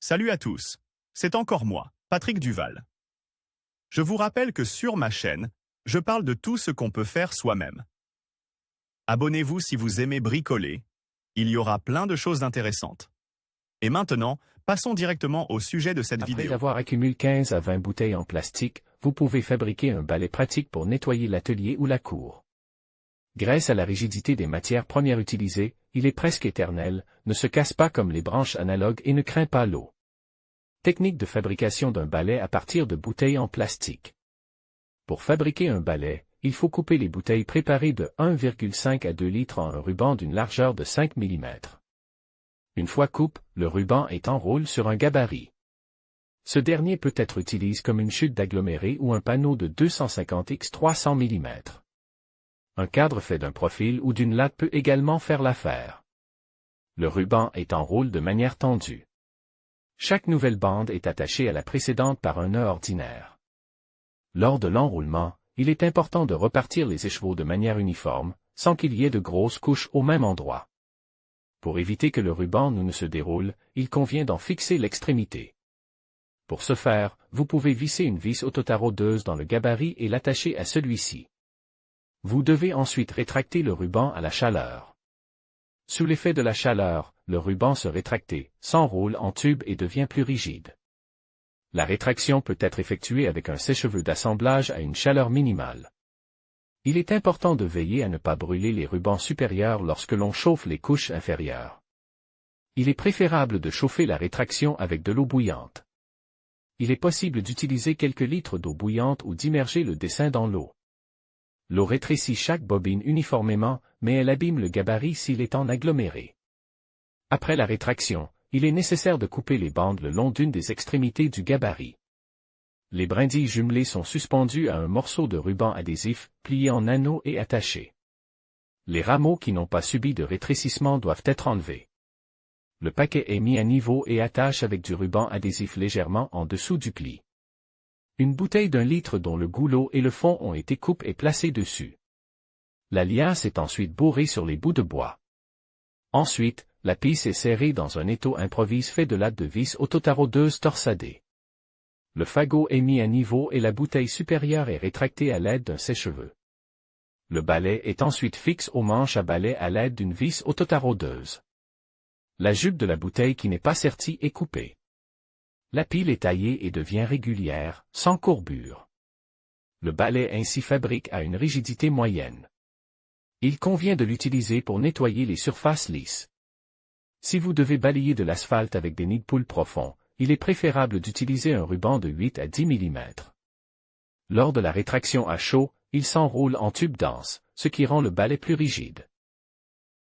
Salut à tous, c'est encore moi, Patrick Duval. Je vous rappelle que sur ma chaîne, je parle de tout ce qu'on peut faire soi-même. Abonnez-vous si vous aimez bricoler, il y aura plein de choses intéressantes. Et maintenant, passons directement au sujet de cette vidéo. Après avoir accumulé 15 à 20 bouteilles en plastique, vous pouvez fabriquer un balai pratique pour nettoyer l'atelier ou la cour. Grâce à la rigidité des matières premières utilisées, il est presque éternel, ne se casse pas comme les branches analogues et ne craint pas l'eau. Technique de fabrication d'un balai à partir de bouteilles en plastique. Pour fabriquer un balai, il faut couper les bouteilles préparées de 1,5 à 2 litres en un ruban d'une largeur de 5 mm. Une fois coupe, le ruban est enroulé sur un gabarit. Ce dernier peut être utilisé comme une chute d'aggloméré ou un panneau de 250 x 300 mm. Un cadre fait d'un profil ou d'une latte peut également faire l'affaire. Le ruban est enroulé de manière tendue. Chaque nouvelle bande est attachée à la précédente par un nœud ordinaire. Lors de l'enroulement, il est important de repartir les écheveaux de manière uniforme, sans qu'il y ait de grosses couches au même endroit. Pour éviter que le ruban ne se déroule, il convient d'en fixer l'extrémité. Pour ce faire, vous pouvez visser une vis autotarodeuse dans le gabarit et l'attacher à celui-ci. Vous devez ensuite rétracter le ruban à la chaleur. Sous l'effet de la chaleur, le ruban se rétracte, s'enroule en tube et devient plus rigide. La rétraction peut être effectuée avec un sèche-cheveux d'assemblage à une chaleur minimale. Il est important de veiller à ne pas brûler les rubans supérieurs lorsque l'on chauffe les couches inférieures. Il est préférable de chauffer la rétraction avec de l'eau bouillante. Il est possible d'utiliser quelques litres d'eau bouillante ou d'immerger le dessin dans l'eau. L'eau rétrécit chaque bobine uniformément, mais elle abîme le gabarit s'il est en aggloméré. Après la rétraction, il est nécessaire de couper les bandes le long d'une des extrémités du gabarit. Les brindilles jumelées sont suspendues à un morceau de ruban adhésif, plié en anneaux et attachés. Les rameaux qui n'ont pas subi de rétrécissement doivent être enlevés. Le paquet est mis à niveau et attache avec du ruban adhésif légèrement en dessous du pli. Une bouteille d'1 litre dont le goulot et le fond ont été coupés et placés dessus. La liasse est ensuite bourrée sur les bouts de bois. Ensuite, la pisse est serrée dans un étau improvise fait de lattes de vis autotarodeuse torsadée. Le fagot est mis à niveau et la bouteille supérieure est rétractée à l'aide d'un sèche-cheveux. Le balai est ensuite fixe au manche à balai à l'aide d'une vis autotarodeuse. La jupe de la bouteille qui n'est pas sertie est coupée. La pile est taillée et devient régulière, sans courbure. Le balai ainsi fabrique a une rigidité moyenne. Il convient de l'utiliser pour nettoyer les surfaces lisses. Si vous devez balayer de l'asphalte avec des nids de poules profonds, il est préférable d'utiliser un ruban de 8 à 10 mm. Lors de la rétraction à chaud, il s'enroule en tube dense, ce qui rend le balai plus rigide.